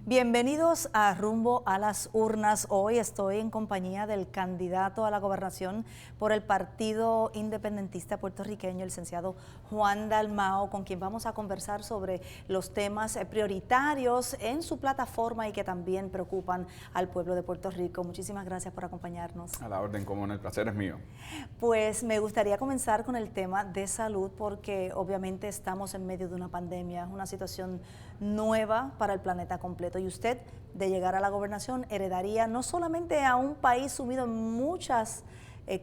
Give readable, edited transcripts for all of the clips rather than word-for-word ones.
Bienvenidos a Rumbo a las Urnas. Hoy estoy en compañía del candidato a la gobernación por el Partido Independentista Puertorriqueño, el licenciado Juan Dalmao, con quien vamos a conversar sobre los temas prioritarios en su plataforma y que también preocupan al pueblo de Puerto Rico. Muchísimas gracias por acompañarnos. A la orden, como no, el placer es mío. Pues me gustaría comenzar con el tema de salud porque obviamente estamos en medio de una pandemia, una situación nueva para el planeta completo. Y usted, de llegar a la gobernación, heredaría no solamente a un país sumido en muchas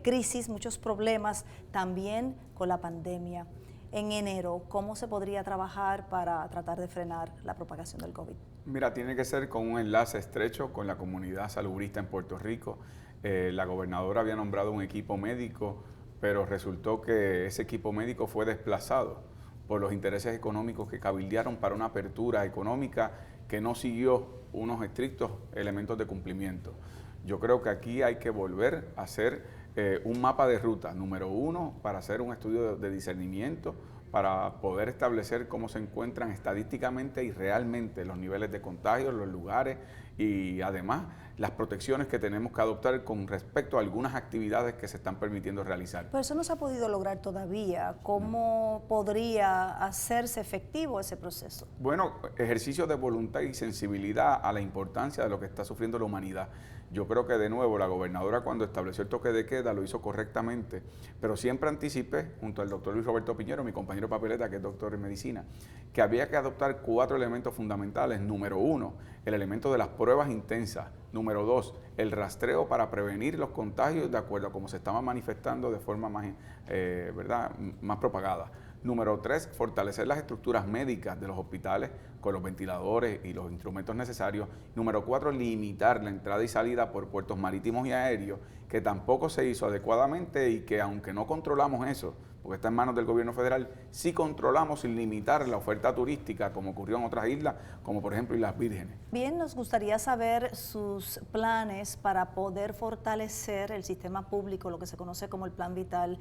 crisis, muchos problemas, también con la pandemia. En enero, ¿cómo se podría trabajar para tratar de frenar la propagación del COVID? Mira, tiene que ser con un enlace estrecho con la comunidad salubrista en Puerto Rico. La gobernadora había nombrado un equipo médico, pero resultó que ese equipo médico fue desplazado por los intereses económicos que cabildearon para una apertura económica que no siguió unos estrictos elementos de cumplimiento. Yo creo que aquí hay que volver a hacer un mapa de ruta, número uno, para hacer un estudio de discernimiento, para poder establecer cómo se encuentran estadísticamente y realmente los niveles de contagio, los lugares y además las protecciones que tenemos que adoptar con respecto a algunas actividades que se están permitiendo realizar. Pero eso no se ha podido lograr todavía. ¿Cómo podría hacerse efectivo ese proceso? Bueno, ejercicio de voluntad y sensibilidad a la importancia de lo que está sufriendo la humanidad. Yo creo que de nuevo la gobernadora cuando estableció el toque de queda lo hizo correctamente, pero siempre anticipé, junto al doctor Luis Roberto Piñero, mi compañero de papeleta que es doctor en medicina, que había que adoptar 4 elementos fundamentales. Número 1, el elemento de las pruebas intensas. Número 2, el rastreo para prevenir los contagios de acuerdo a cómo se estaban manifestando de forma más propagada. Número 3, fortalecer las estructuras médicas de los hospitales con los ventiladores y los instrumentos necesarios. Número 4, limitar la entrada y salida por puertos marítimos y aéreos, que tampoco se hizo adecuadamente y que aunque no controlamos eso, porque está en manos del gobierno federal, sí controlamos sin limitar la oferta turística, como ocurrió en otras islas, como por ejemplo Islas Vírgenes. Bien, nos gustaría saber sus planes para poder fortalecer el sistema público, lo que se conoce como el Plan Vital.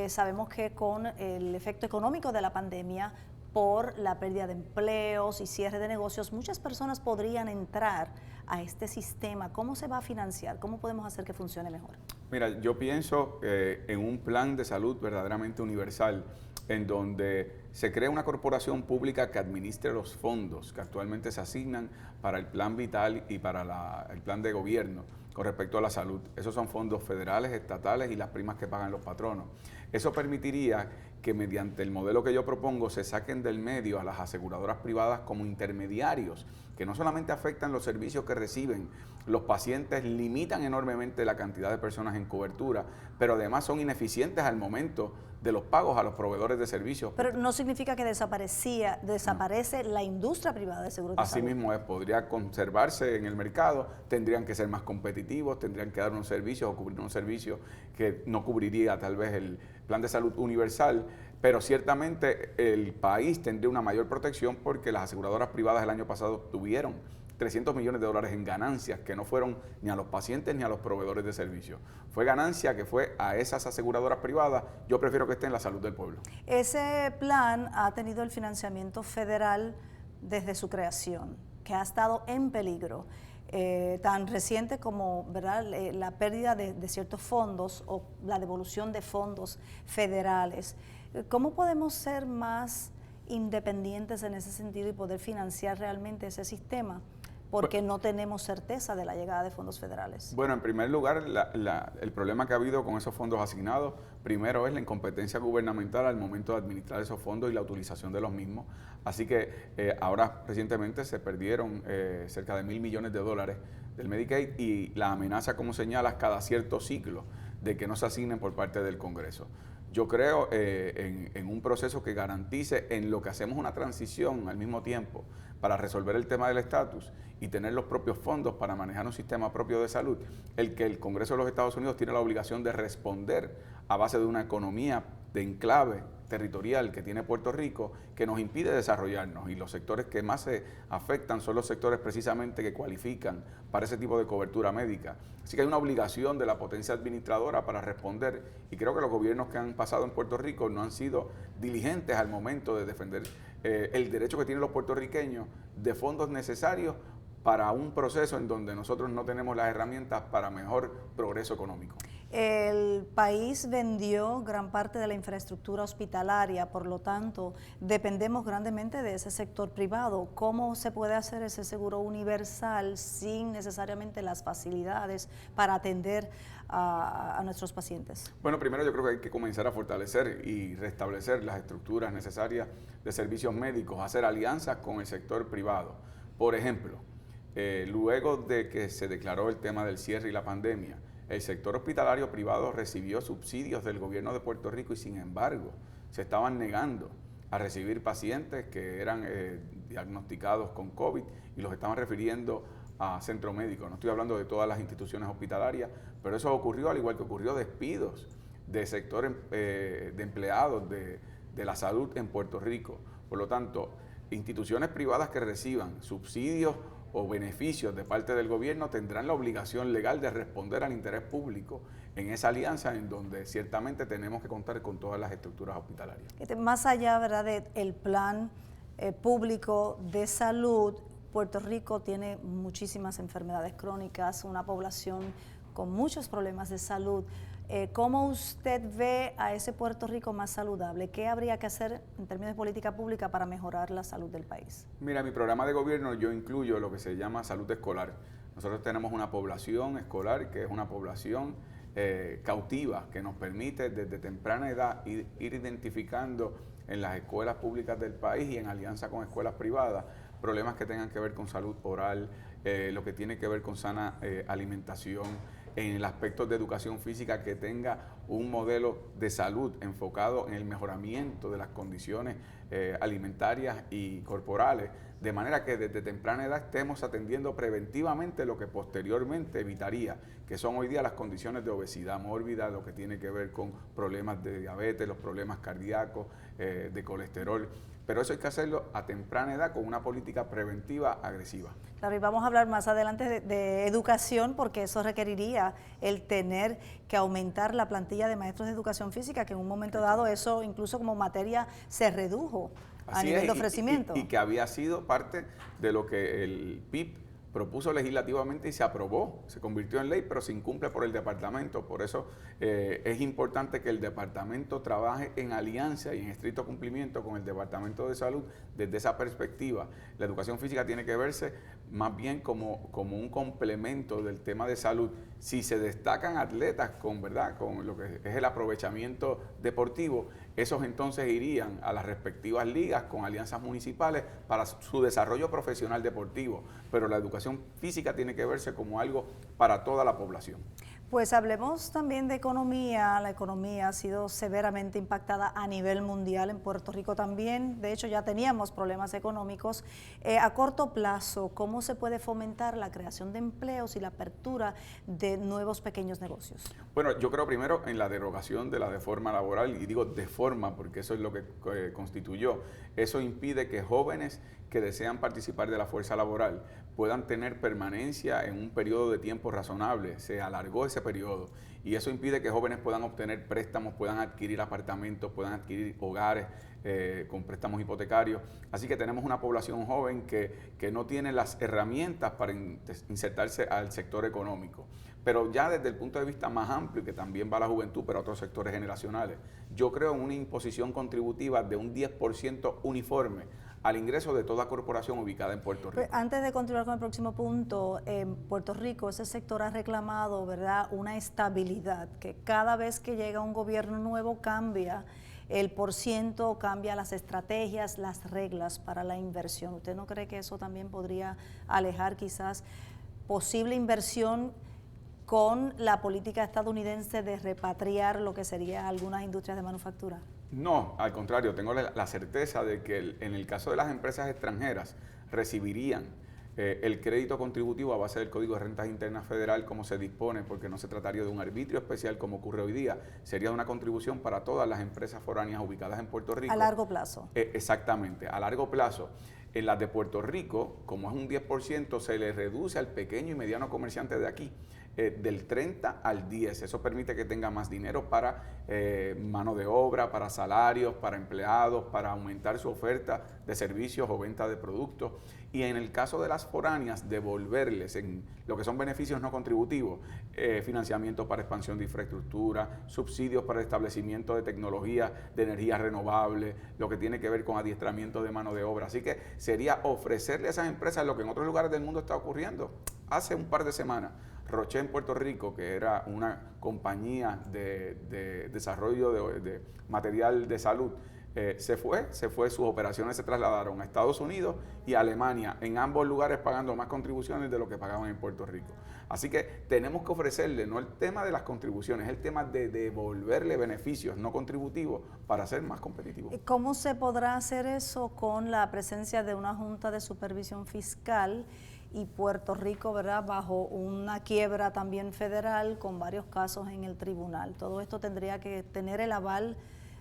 Sabemos que con el efecto económico de la pandemia, por la pérdida de empleos y cierre de negocios, muchas personas podrían entrar a este sistema. ¿Cómo se va a financiar? ¿Cómo podemos hacer que funcione mejor? Mira, yo pienso en un plan de salud verdaderamente universal, en donde se crea una corporación pública que administre los fondos que actualmente se asignan para el Plan Vital y para el plan de gobierno con respecto a la salud. Esos son fondos federales, estatales y las primas que pagan los patronos. Eso permitiría que mediante el modelo que yo propongo se saquen del medio a las aseguradoras privadas como intermediarios, que no solamente afectan los servicios que reciben los pacientes, limitan enormemente la cantidad de personas en cobertura, pero además son ineficientes al momento de los pagos a los proveedores de servicios. Pero no significa que desaparece la industria privada de seguros de Así salud. mismo es, podría conservarse en el mercado, tendrían que ser más competitivos, tendrían que dar unos servicios o cubrir unos servicios que no cubriría tal vez el plan de salud universal, pero ciertamente el país tendría una mayor protección porque las aseguradoras privadas el año pasado tuvieron 300 millones de dólares en ganancias que no fueron ni a los pacientes ni a los proveedores de servicios. Fue ganancia que fue a esas aseguradoras privadas. Yo prefiero que esté en la salud del pueblo. Ese plan ha tenido el financiamiento federal desde su creación, que ha estado en peligro. Tan reciente como, ¿verdad?, la pérdida de ciertos fondos o la devolución de fondos federales. ¿Cómo podemos ser más independientes en ese sentido y poder financiar realmente ese sistema? Porque no tenemos certeza de la llegada de fondos federales. Bueno, en primer lugar, el problema que ha habido con esos fondos asignados, primero es la incompetencia gubernamental al momento de administrar esos fondos y la utilización de los mismos. Así que ahora recientemente se perdieron cerca de $1.000 millones del Medicaid y la amenaza, como señalas, cada cierto ciclo de que no se asignen por parte del Congreso. Yo creo en un proceso que garantice en lo que hacemos una transición al mismo tiempo para resolver el tema del estatus y tener los propios fondos para manejar un sistema propio de salud, el que el Congreso de los Estados Unidos tiene la obligación de responder a base de una economía de enclave territorial que tiene Puerto Rico que nos impide desarrollarnos y los sectores que más se afectan son los sectores precisamente que cualifican para ese tipo de cobertura médica. Así que hay una obligación de la potencia administradora para responder y creo que los gobiernos que han pasado en Puerto Rico no han sido diligentes al momento de defender el derecho que tienen los puertorriqueños de fondos necesarios para un proceso en donde nosotros no tenemos las herramientas para mejor progreso económico. El país vendió gran parte de la infraestructura hospitalaria, por lo tanto, dependemos grandemente de ese sector privado. ¿Cómo se puede hacer ese seguro universal sin necesariamente las facilidades para atender a nuestros pacientes? Bueno, primero yo creo que hay que comenzar a fortalecer y restablecer las estructuras necesarias de servicios médicos, hacer alianzas con el sector privado. Por ejemplo, luego de que se declaró el tema del cierre y la pandemia, el sector hospitalario privado recibió subsidios del gobierno de Puerto Rico y sin embargo se estaban negando a recibir pacientes que eran diagnosticados con COVID y los estaban refiriendo a centro médico. No estoy hablando de todas las instituciones hospitalarias, pero eso ocurrió al igual que ocurrió despidos de sector de empleados de la salud en Puerto Rico. Por lo tanto, instituciones privadas que reciban subsidios o beneficios de parte del gobierno tendrán la obligación legal de responder al interés público en esa alianza en donde ciertamente tenemos que contar con todas las estructuras hospitalarias. Más allá, ¿verdad?, del plan público de salud, Puerto Rico tiene muchísimas enfermedades crónicas, una población con muchos problemas de salud. ¿Cómo usted ve a ese Puerto Rico más saludable? ¿Qué habría que hacer en términos de política pública para mejorar la salud del país? Mira, en mi programa de gobierno yo incluyo lo que se llama salud escolar. Nosotros tenemos una población escolar que es una población cautiva, que nos permite desde temprana edad ir identificando en las escuelas públicas del país y en alianza con escuelas privadas problemas que tengan que ver con salud oral, lo que tiene que ver con sana alimentación, en el aspecto de educación física que tenga un modelo de salud enfocado en el mejoramiento de las condiciones alimentarias y corporales, de manera que desde temprana edad estemos atendiendo preventivamente lo que posteriormente evitaría, que son hoy día las condiciones de obesidad mórbida, lo que tiene que ver con problemas de diabetes, los problemas cardíacos, de colesterol. Pero eso hay que hacerlo a temprana edad con una política preventiva agresiva. Claro, y vamos a hablar más adelante de educación, porque eso requeriría el tener que aumentar la plantilla de maestros de educación física, que en un momento dado eso incluso como materia se redujo a nivel de ofrecimiento. Y que había sido parte de lo que el PIB propuso legislativamente y se aprobó, se convirtió en ley, pero se incumple por el departamento. Por eso es importante que el departamento trabaje en alianza y en estricto cumplimiento con el Departamento de Salud desde esa perspectiva. La educación física tiene que verse más bien como un complemento del tema de salud. Si se destacan atletas con lo que es el aprovechamiento deportivo, esos entonces irían a las respectivas ligas con alianzas municipales para su desarrollo profesional deportivo, pero la educación física tiene que verse como algo para toda la población. Pues hablemos también de economía. La economía ha sido severamente impactada a nivel mundial, en Puerto Rico también. De hecho, ya teníamos problemas económicos. A corto plazo, ¿cómo se puede fomentar la creación de empleos y la apertura de nuevos pequeños negocios? Bueno, yo creo primero en la derogación de la deforma laboral, y digo deforma porque eso es lo que constituyó. Eso impide que jóvenes que desean participar de la fuerza laboral puedan tener permanencia en un periodo de tiempo razonable. Se alargó ese periodo y eso impide que jóvenes puedan obtener préstamos, puedan adquirir apartamentos, puedan adquirir hogares con préstamos hipotecarios. Así que tenemos una población joven que no tiene las herramientas para insertarse al sector económico. Pero ya desde el punto de vista más amplio, que también va a la juventud, pero a otros sectores generacionales, yo creo en una imposición contributiva de un 10% uniforme al ingreso de toda corporación ubicada en Puerto Rico. Antes de continuar con el próximo punto, en Puerto Rico ese sector ha reclamado, ¿verdad?, una estabilidad, que cada vez que llega un gobierno nuevo cambia el porciento, cambia las estrategias, las reglas para la inversión. ¿Usted no cree que eso también podría alejar quizás posible inversión con la política estadounidense de repatriar lo que serían algunas industrias de manufactura? No, al contrario, tengo la certeza de que en el caso de las empresas extranjeras recibirían el crédito contributivo a base del Código de Rentas Internas Federal como se dispone, porque no se trataría de un arbitrio especial como ocurre hoy día, sería una contribución para todas las empresas foráneas ubicadas en Puerto Rico. A largo plazo. Exactamente, a largo plazo. En las de Puerto Rico, como es un 10%, se le reduce al pequeño y mediano comerciante de aquí. del 30 al 10. Eso permite que tenga más dinero para mano de obra, para salarios, para empleados, para aumentar su oferta de servicios o venta de productos. Y en el caso de las foráneas, devolverles en lo que son beneficios no contributivos, financiamiento para expansión de infraestructura, subsidios para el establecimiento de tecnología de energía renovable, lo que tiene que ver con adiestramiento de mano de obra. Así que sería ofrecerle a esas empresas lo que en otros lugares del mundo está ocurriendo. Hace un par de semanas, Roche en Puerto Rico, que era una compañía de desarrollo de material de salud, se fue, sus operaciones se trasladaron a Estados Unidos y a Alemania, en ambos lugares pagando más contribuciones de lo que pagaban en Puerto Rico. Así que tenemos que ofrecerle, no el tema de las contribuciones, el tema de devolverle beneficios no contributivos para ser más competitivos. ¿Cómo se podrá hacer eso con la presencia de una Junta de Supervisión Fiscal y Puerto Rico, ¿verdad?, bajo una quiebra también federal con varios casos en el tribunal? Todo esto tendría que tener el aval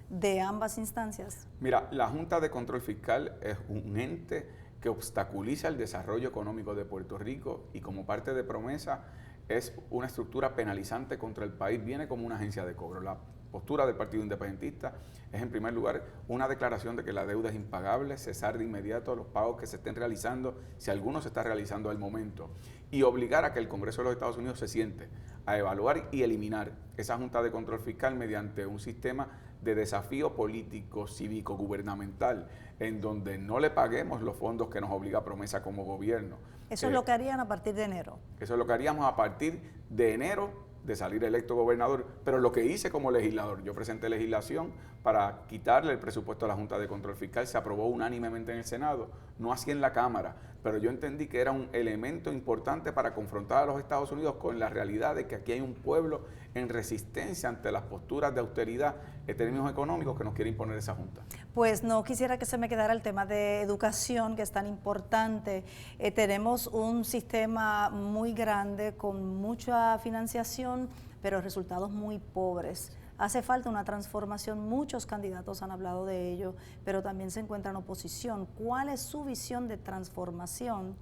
de ambas instancias. Mira, la Junta de Control Fiscal es un ente que obstaculiza el desarrollo económico de Puerto Rico y como parte de promesa es una estructura penalizante contra el país, viene como una agencia de cobro. La postura del Partido Independentista es, en primer lugar, una declaración de que la deuda es impagable, cesar de inmediato los pagos que se estén realizando, si alguno se está realizando al momento, y obligar a que el Congreso de los Estados Unidos se siente a evaluar y eliminar esa Junta de Control Fiscal mediante un sistema de desafío político, cívico, gubernamental, en donde no le paguemos los fondos que nos obliga a promesa como gobierno. Eso es lo que harían a partir de enero. Eso es lo que haríamos a partir de enero de salir electo gobernador, pero lo que hice como legislador, yo presenté legislación para quitarle el presupuesto a la Junta de Control Fiscal, se aprobó unánimemente en el Senado, no así en la Cámara, pero yo entendí que era un elemento importante para confrontar a los Estados Unidos con la realidad de que aquí hay un pueblo en resistencia ante las posturas de austeridad en términos económicos que nos quiere imponer esa Junta. Pues no quisiera que se me quedara el tema de educación, que es tan importante. Tenemos un sistema muy grande con mucha financiación, pero resultados muy pobres. Hace falta una transformación, muchos candidatos han hablado de ello, pero también se encuentra en oposición. ¿Cuál es su visión de transformación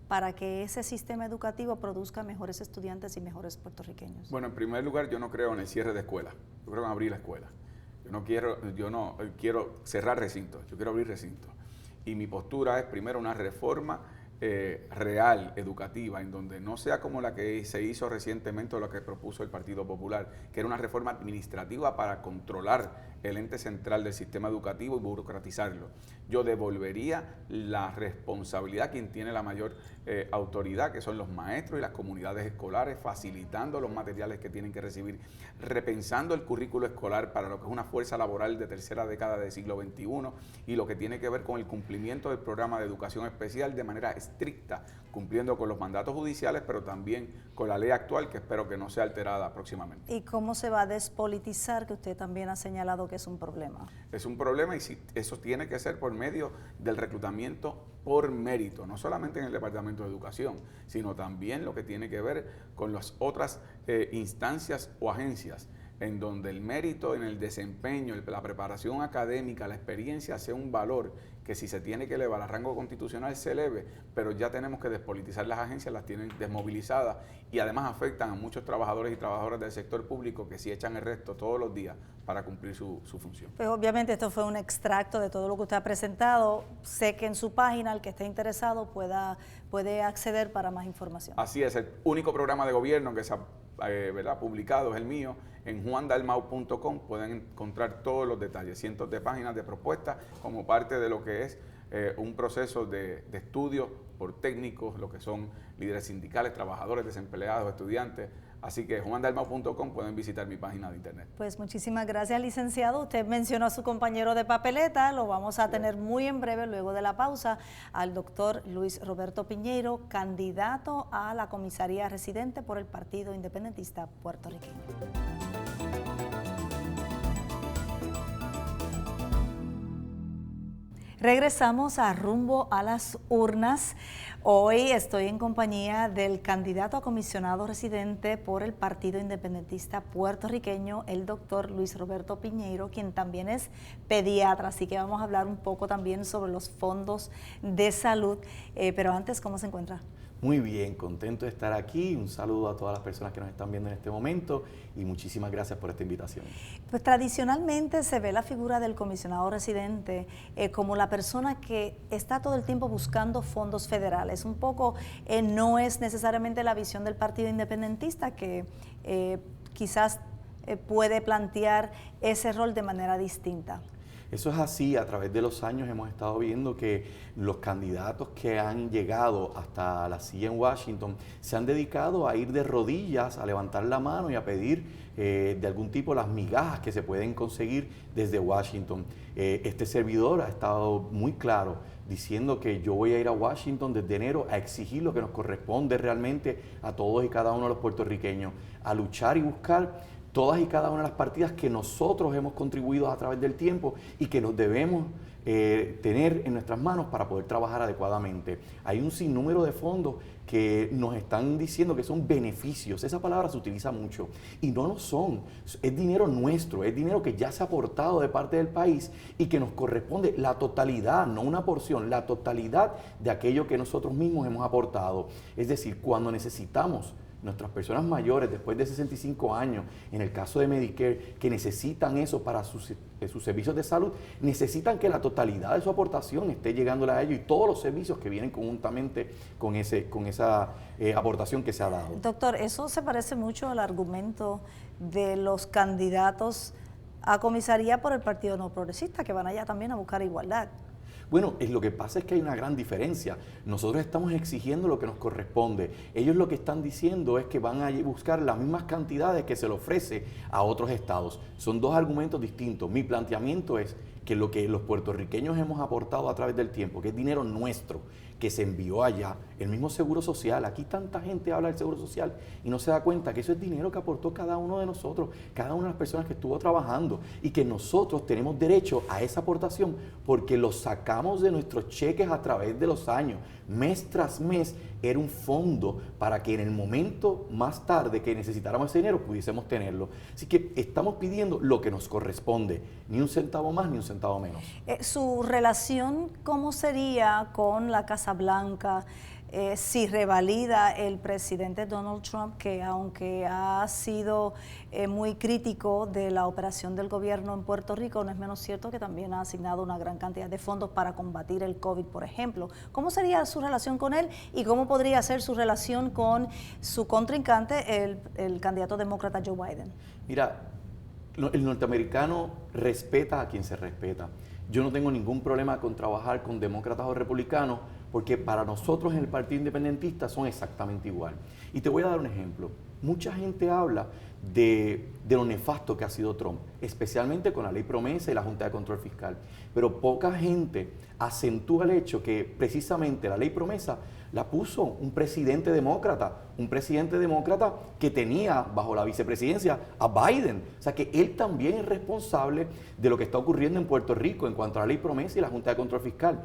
para que ese sistema educativo produzca mejores estudiantes y mejores puertorriqueños? Bueno, en primer lugar, yo no creo en el cierre de escuelas, yo creo en abrir la escuela. Yo no quiero cerrar recintos, yo quiero abrir recintos. Y mi postura es primero una reforma real, educativa, en donde no sea como la que se hizo recientemente o la que propuso el Partido Popular, que era una reforma administrativa para controlar el ente central del sistema educativo y burocratizarlo. Yo devolvería la responsabilidad a quien tiene la mayor autoridad, que son los maestros y las comunidades escolares, facilitando los materiales que tienen que recibir, repensando el currículo escolar para lo que es una fuerza laboral de tercera década del siglo XXI y lo que tiene que ver con el cumplimiento del programa de educación especial de manera estricta, cumpliendo con los mandatos judiciales, pero también con la ley actual, que espero que no sea alterada próximamente. ¿Y cómo se va a despolitizar, que usted también ha señalado que es un problema? Es un problema y eso tiene que ser por medio del reclutamiento por mérito, no solamente en el Departamento de Educación, sino también lo que tiene que ver con las otras instancias o agencias, en donde el mérito en el desempeño, la preparación académica, la experiencia sea un valor que si se tiene que elevar a rango constitucional se eleve, pero ya tenemos que despolitizar las agencias, las tienen desmovilizadas y además afectan a muchos trabajadores y trabajadoras del sector público que sí echan el resto todos los días para cumplir su función. Pues obviamente esto fue un extracto de todo lo que usted ha presentado. Sé que en su página, el que esté interesado puede acceder para más información. Así es, el único programa de gobierno que se ha publicado es el mío. En juandalmau.com pueden encontrar todos los detalles, cientos de páginas de propuestas como parte de lo que es un proceso de estudio por técnicos, lo que son líderes sindicales, trabajadores, desempleados, estudiantes. Así que juandalmau.com pueden visitar mi página de internet. Pues muchísimas gracias, licenciado. Usted mencionó a su compañero de papeleta, lo vamos a tener muy en breve, luego de la pausa, al doctor Luis Roberto Piñeiro, candidato a la comisaría residente por el Partido Independentista Puertorriqueño. Regresamos a Rumbo a las Urnas. Hoy estoy en compañía del candidato a comisionado residente por el Partido Independentista Puertorriqueño, el doctor Luis Roberto Piñeiro, quien también es pediatra, así que vamos a hablar un poco también sobre los fondos de salud. Pero antes, ¿cómo se encuentra? Muy bien, contento de estar aquí. Un saludo a todas las personas que nos están viendo en este momento y muchísimas gracias por esta invitación. Pues tradicionalmente se ve la figura del comisionado residente como la persona que está todo el tiempo buscando fondos federales. Un poco no es necesariamente la visión del Partido Independentista, que quizás puede plantear ese rol de manera distinta. Eso es así. A través de los años hemos estado viendo que los candidatos que han llegado hasta la silla en Washington se han dedicado a ir de rodillas, a levantar la mano y a pedir de algún tipo las migajas que se pueden conseguir desde Washington. Este servidor ha estado muy claro diciendo que yo voy a ir a Washington desde enero a exigir lo que nos corresponde realmente a todos y cada uno de los puertorriqueños, a luchar y buscar todas y cada una de las partidas que nosotros hemos contribuido a través del tiempo y que nos debemos tener en nuestras manos para poder trabajar adecuadamente. Hay un sinnúmero de fondos que nos están diciendo que son beneficios. Esa palabra se utiliza mucho y no lo son. Es dinero nuestro, es dinero que ya se ha aportado de parte del país y que nos corresponde la totalidad, no una porción, la totalidad de aquello que nosotros mismos hemos aportado. Es decir, cuando necesitamos nuestras personas mayores después de 65 años, en el caso de Medicare, que necesitan eso para sus servicios de salud, necesitan que la totalidad de su aportación esté llegándole a ellos y todos los servicios que vienen conjuntamente con esa aportación que se ha dado. Doctor, eso se parece mucho al argumento de los candidatos a comisaría por el Partido No Progresista, que van allá también a buscar igualdad. Bueno, lo que pasa es que hay una gran diferencia. Nosotros estamos exigiendo lo que nos corresponde. Ellos lo que están diciendo es que van a buscar las mismas cantidades que se le ofrece a otros estados. Son dos argumentos distintos. Mi planteamiento es que lo que los puertorriqueños hemos aportado a través del tiempo, que es dinero nuestro, que se envió allá, el mismo seguro social, aquí tanta gente habla del seguro social y no se da cuenta que eso es dinero que aportó cada uno de nosotros, cada una de las personas que estuvo trabajando y que nosotros tenemos derecho a esa aportación porque lo sacamos de nuestros cheques a través de los años. Mes tras mes era un fondo para que en el momento más tarde que necesitáramos ese dinero pudiésemos tenerlo. Así que estamos pidiendo lo que nos corresponde, ni un centavo más ni un centavo menos. ¿Su relación cómo sería con la Casa Blanca si revalida el presidente Donald Trump, que aunque ha sido muy crítico de la operación del gobierno en Puerto Rico, no es menos cierto que también ha asignado una gran cantidad de fondos para combatir el COVID, por ejemplo? ¿Cómo sería su relación con él y cómo podría ser su relación con su contrincante, el candidato demócrata Joe Biden? Mira, el norteamericano respeta a quien se respeta. Yo no tengo ningún problema con trabajar con demócratas o republicanos porque para nosotros en el Partido Independentista son exactamente igual. Y te voy a dar un ejemplo. Mucha gente habla de lo nefasto que ha sido Trump, especialmente con la ley promesa y la Junta de Control Fiscal. Pero poca gente acentúa el hecho que precisamente la ley promesa la puso un presidente demócrata que tenía bajo la vicepresidencia a Biden. O sea que él también es responsable de lo que está ocurriendo en Puerto Rico en cuanto a la ley promesa y la Junta de Control Fiscal.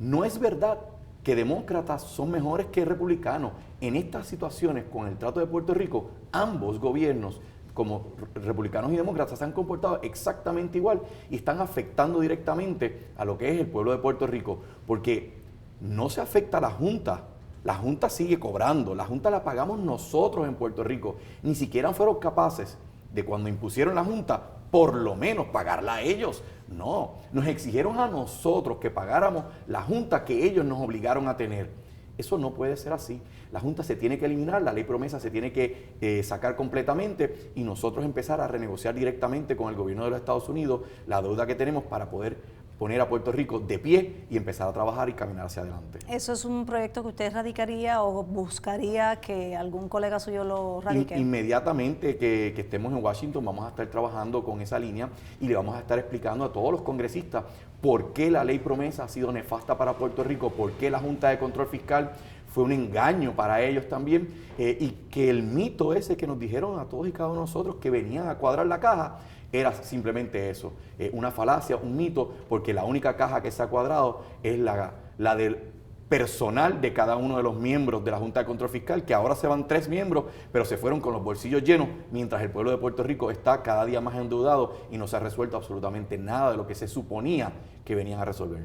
No es verdad que demócratas son mejores que republicanos. En estas situaciones, con el trato de Puerto Rico, ambos gobiernos, como republicanos y demócratas, se han comportado exactamente igual y están afectando directamente a lo que es el pueblo de Puerto Rico, porque no se afecta a la Junta sigue cobrando, la Junta la pagamos nosotros en Puerto Rico, ni siquiera fueron capaces de cuando impusieron la Junta, por lo menos pagarla a ellos. No, nos exigieron a nosotros que pagáramos la Junta que ellos nos obligaron a tener. Eso no puede ser así. La Junta se tiene que eliminar, la ley promesa se tiene que sacar completamente y nosotros empezar a renegociar directamente con el gobierno de los Estados Unidos la deuda que tenemos para poder poner a Puerto Rico de pie y empezar a trabajar y caminar hacia adelante. ¿Eso es un proyecto que usted radicaría o buscaría que algún colega suyo lo radique? Inmediatamente que estemos en Washington vamos a estar trabajando con esa línea y le vamos a estar explicando a todos los congresistas por qué la ley promesa ha sido nefasta para Puerto Rico, por qué la Junta de Control Fiscal fue un engaño para ellos también y que el mito ese que nos dijeron a todos y cada uno de nosotros que venían a cuadrar la caja era simplemente eso, una falacia, un mito, porque la única caja que se ha cuadrado es la del personal de cada uno de los miembros de la Junta de Control Fiscal, que ahora se van 3 miembros, pero se fueron con los bolsillos llenos, mientras el pueblo de Puerto Rico está cada día más endeudado y no se ha resuelto absolutamente nada de lo que se suponía que venían a resolver.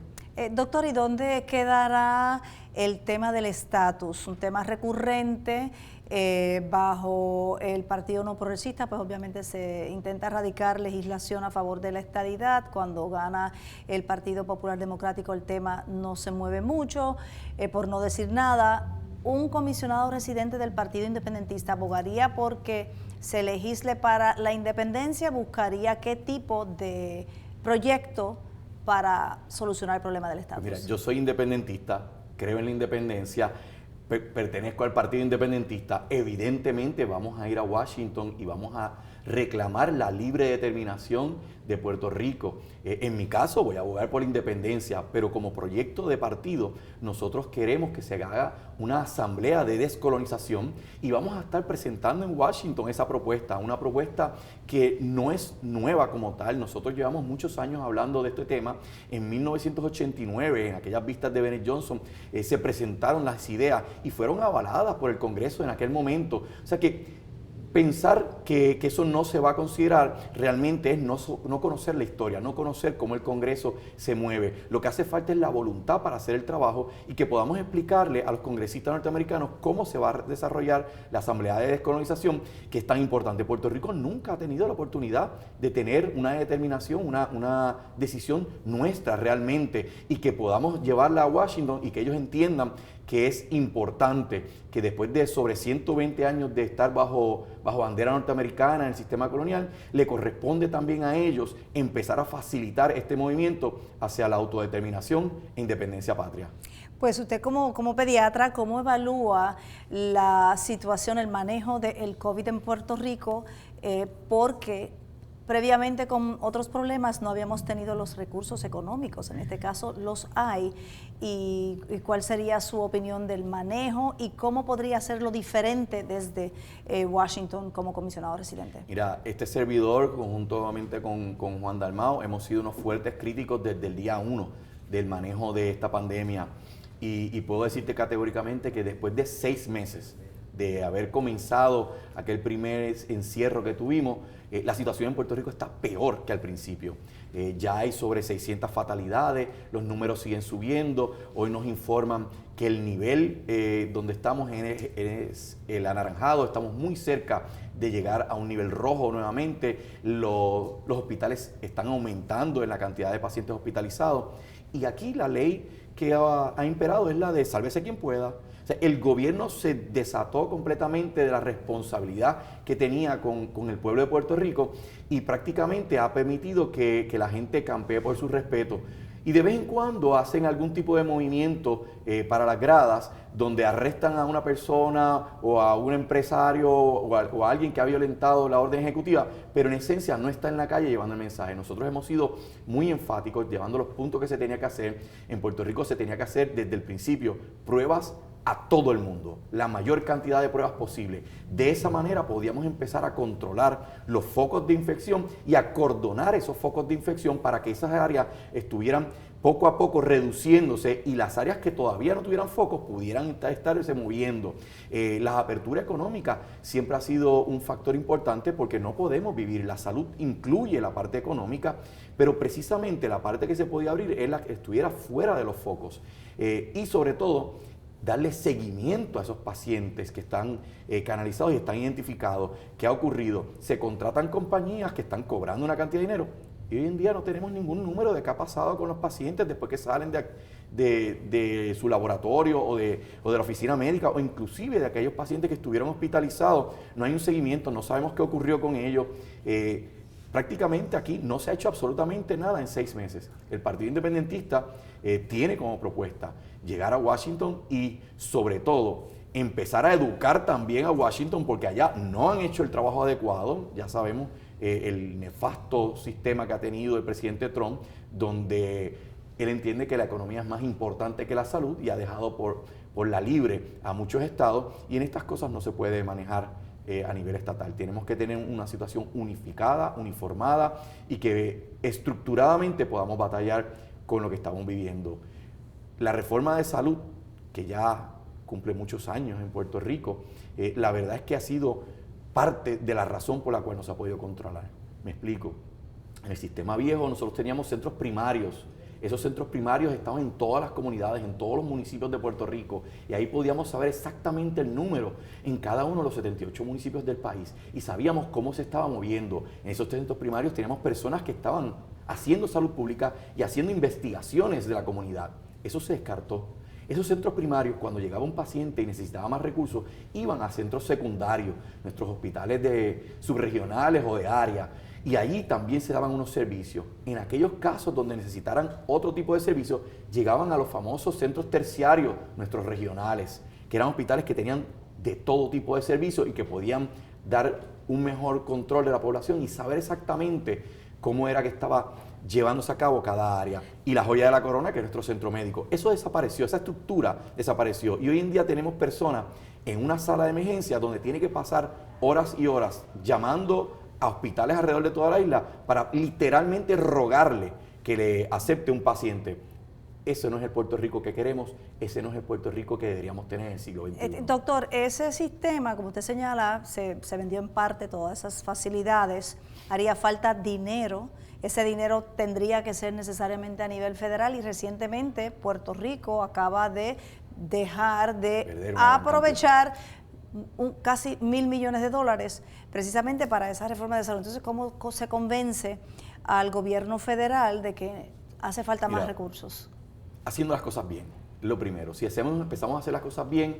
Doctor, ¿y dónde quedará el tema del estatus? Un tema recurrente bajo el Partido No Progresista, pues obviamente se intenta erradicar legislación a favor de la estadidad. Cuando gana el Partido Popular Democrático el tema no se mueve mucho, por no decir nada. Un comisionado residente del Partido Independentista abogaría porque se legisle para la independencia, buscaría qué tipo de proyecto para solucionar el problema del estatus. Mira, yo soy independentista, creo en la independencia, pertenezco al Partido Independentista. Evidentemente vamos a ir a Washington y vamos a reclamar la libre determinación de Puerto Rico. En mi caso voy a abogar por la independencia, pero como proyecto de partido nosotros queremos que se haga una asamblea de descolonización y vamos a estar presentando en Washington esa propuesta, una propuesta que no es nueva como tal. Nosotros llevamos muchos años hablando de este tema. En 1989, en aquellas vistas de Bennett Johnson, se presentaron las ideas y fueron avaladas por el Congreso en aquel momento. O sea que pensar que eso no se va a considerar realmente es no conocer la historia, no conocer cómo el Congreso se mueve. Lo que hace falta es la voluntad para hacer el trabajo y que podamos explicarle a los congresistas norteamericanos cómo se va a desarrollar la Asamblea de Descolonización, que es tan importante. Puerto Rico nunca ha tenido la oportunidad de tener una determinación, una decisión nuestra realmente, y que podamos llevarla a Washington y que ellos entiendan que es importante que después de sobre 120 años de estar bajo bandera norteamericana en el sistema colonial, le corresponde también a ellos empezar a facilitar este movimiento hacia la autodeterminación e independencia patria. Pues usted como pediatra, ¿cómo evalúa la situación, el manejo del COVID en Puerto Rico? Porque previamente con otros problemas no habíamos tenido los recursos económicos, en este caso los hay, y cuál sería su opinión del manejo y cómo podría hacerlo diferente desde Washington como comisionado residente. Mira, este servidor, conjuntamente con Juan Dalmau, hemos sido unos fuertes críticos desde el día 1 del manejo de esta pandemia, y puedo decirte categóricamente que después de 6 meses de haber comenzado aquel primer encierro que tuvimos, la situación en Puerto Rico está peor que al principio. Ya hay sobre 600 fatalidades, los números siguen subiendo. Hoy nos informan que el nivel donde estamos es el anaranjado, estamos muy cerca de llegar a un nivel rojo nuevamente. Los hospitales están aumentando en la cantidad de pacientes hospitalizados. Y aquí la ley que ha imperado es la de sálvese quien pueda. O sea, el gobierno se desató completamente de la responsabilidad que tenía con el pueblo de Puerto Rico y prácticamente ha permitido que la gente campee por su respeto. Y de vez en cuando hacen algún tipo de movimiento para las gradas, donde arrestan a una persona o a un empresario o a alguien que ha violentado la orden ejecutiva, pero en esencia no está en la calle llevando el mensaje. Nosotros hemos sido muy enfáticos llevando los puntos que se tenía que hacer. En Puerto Rico se tenía que hacer desde el principio pruebas a todo el mundo, la mayor cantidad de pruebas posible. De esa manera podíamos empezar a controlar los focos de infección y a acordonar esos focos de infección para que esas áreas estuvieran poco a poco reduciéndose y las áreas que todavía no tuvieran focos pudieran estarse moviendo. La apertura económica siempre ha sido un factor importante porque no podemos vivir. La salud incluye la parte económica, pero precisamente la parte que se podía abrir es la que estuviera fuera de los focos. Y sobre todo, darle seguimiento a esos pacientes que están canalizados y están identificados. ¿Qué ha ocurrido? Se contratan compañías que están cobrando una cantidad de dinero y hoy en día no tenemos ningún número de qué ha pasado con los pacientes después que salen de su laboratorio o de la oficina médica, o inclusive de aquellos pacientes que estuvieron hospitalizados. No hay un seguimiento, no sabemos qué ocurrió con ellos. Prácticamente aquí no se ha hecho absolutamente nada en 6 meses. El Partido Independentista tiene como propuesta llegar a Washington y, sobre todo, empezar a educar también a Washington, porque allá no han hecho el trabajo adecuado. Ya sabemos el nefasto sistema que ha tenido el presidente Trump, donde él entiende que la economía es más importante que la salud y ha dejado por la libre a muchos estados, y en estas cosas no se puede manejar a nivel estatal. Tenemos que tener una situación unificada, uniformada, y que estructuradamente podamos batallar con lo que estamos viviendo. La reforma de salud que ya cumple muchos años en Puerto Rico, la verdad es que ha sido parte de la razón por la cual no se ha podido controlar. Me explico. En el sistema viejo nosotros teníamos centros primarios. Esos centros primarios estaban en todas las comunidades, en todos los municipios de Puerto Rico, y ahí podíamos saber exactamente el número en cada uno de los 78 municipios del país, y sabíamos cómo se estaba moviendo. En esos centros primarios teníamos personas que estaban haciendo salud pública y haciendo investigaciones de la comunidad. Eso se descartó. Esos centros primarios, cuando llegaba un paciente y necesitaba más recursos, iban a centros secundarios, nuestros hospitales de subregionales o de área, y allí también se daban unos servicios. En aquellos casos donde necesitaran otro tipo de servicios, llegaban a los famosos centros terciarios, nuestros regionales, que eran hospitales que tenían de todo tipo de servicios y que podían dar un mejor control de la población y saber exactamente cómo era que estaba llevándose a cabo cada área. Y la joya de la corona, que es nuestro centro médico. Eso desapareció, esa estructura desapareció. Y hoy en día tenemos personas en una sala de emergencia donde tiene que pasar horas y horas llamando a hospitales alrededor de toda la isla para literalmente rogarle que le acepte un paciente. Ese no es el Puerto Rico que queremos, ese no es el Puerto Rico que deberíamos tener en el siglo XXI. Doctor, ese sistema, como usted señala, se vendió en parte todas esas facilidades, haría falta dinero, ese dinero tendría que ser necesariamente a nivel federal y recientemente Puerto Rico acaba de dejar de aprovechar casi $1.000 millones precisamente para esa reforma de salud. Entonces, ¿cómo se convence al gobierno federal de que hace falta más recursos? Haciendo las cosas bien, lo primero. Si empezamos a hacer las cosas bien,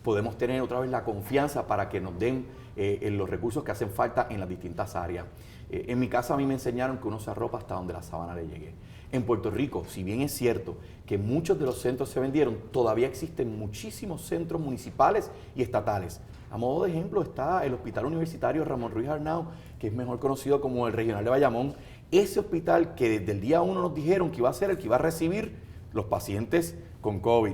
podemos tener otra vez la confianza para que nos den los recursos que hacen falta en las distintas áreas. En mi casa a mí me enseñaron que uno se arropa hasta donde la sábana le llegue. En Puerto Rico, si bien es cierto que muchos de los centros se vendieron, todavía existen muchísimos centros municipales y estatales. A modo de ejemplo está el Hospital Universitario Ramón Ruiz Arnau, que es mejor conocido como el Regional de Bayamón. Ese hospital que desde el día 1 nos dijeron que iba a ser el que iba a recibir los pacientes con COVID.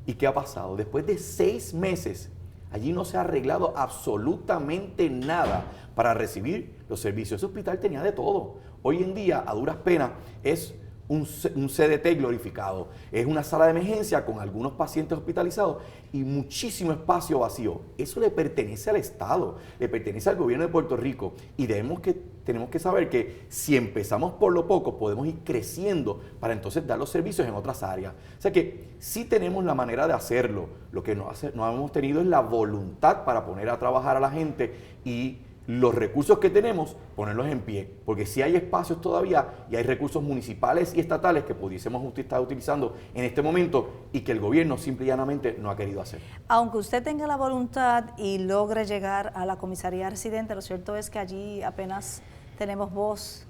¿Y qué ha pasado? Después de 6 meses, allí no se ha arreglado absolutamente nada para recibir los servicios. Ese hospital tenía de todo. Hoy en día, a duras penas, es un CDT glorificado. Es una sala de emergencia con algunos pacientes hospitalizados y muchísimo espacio vacío. Eso le pertenece al Estado, le pertenece al gobierno de Puerto Rico y tenemos que saber que si empezamos por lo poco, podemos ir creciendo para entonces dar los servicios en otras áreas. O sea que sí tenemos la manera de hacerlo. Lo que no hemos tenido es la voluntad para poner a trabajar a la gente y los recursos que tenemos, ponerlos en pie, porque si hay espacios todavía y hay recursos municipales y estatales que pudiésemos estar utilizando en este momento y que el gobierno simple y llanamente no ha querido hacer. Aunque usted tenga la voluntad y logre llegar a la comisaría residente, lo cierto es que allí apenas tenemos voz,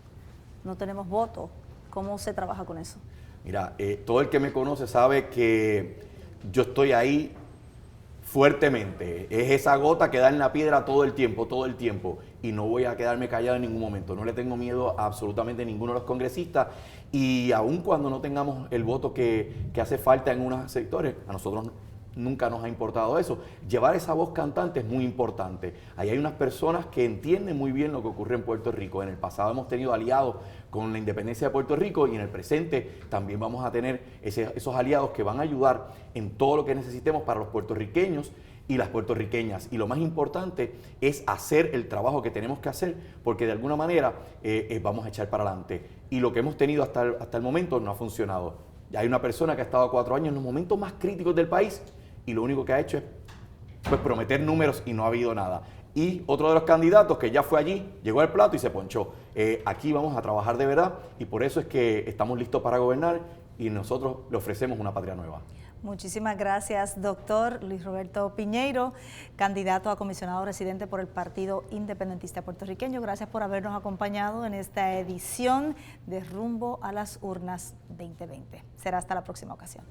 no tenemos voto. ¿Cómo se trabaja con eso? Mira, todo el que me conoce sabe que yo estoy ahí fuertemente. Es esa gota que da en la piedra todo el tiempo, y no voy a quedarme callado en ningún momento. No le tengo miedo a absolutamente ninguno de los congresistas, y aun cuando no tengamos el voto que hace falta en unos sectores, a nosotros nunca nos ha importado eso. Llevar esa voz cantante es muy importante. Ahí hay unas personas que entienden muy bien lo que ocurre en Puerto Rico. En el pasado hemos tenido aliados con la independencia de Puerto Rico y en el presente también vamos a tener esos aliados que van a ayudar en todo lo que necesitemos para los puertorriqueños y las puertorriqueñas. Y lo más importante es hacer el trabajo que tenemos que hacer, porque de alguna manera vamos a echar para adelante. Y lo que hemos tenido hasta el momento no ha funcionado. Ya hay una persona que ha estado 4 años en los momentos más críticos del país y lo único que ha hecho es prometer números y no ha habido nada. Y otro de los candidatos que ya fue allí, llegó al plato y se ponchó. Aquí vamos a trabajar de verdad y por eso es que estamos listos para gobernar y nosotros le ofrecemos una patria nueva. Muchísimas gracias, doctor Luis Roberto Piñeiro, candidato a comisionado residente por el Partido Independentista Puertorriqueño. Gracias por habernos acompañado en esta edición de Rumbo a las Urnas 2020. Será hasta la próxima ocasión.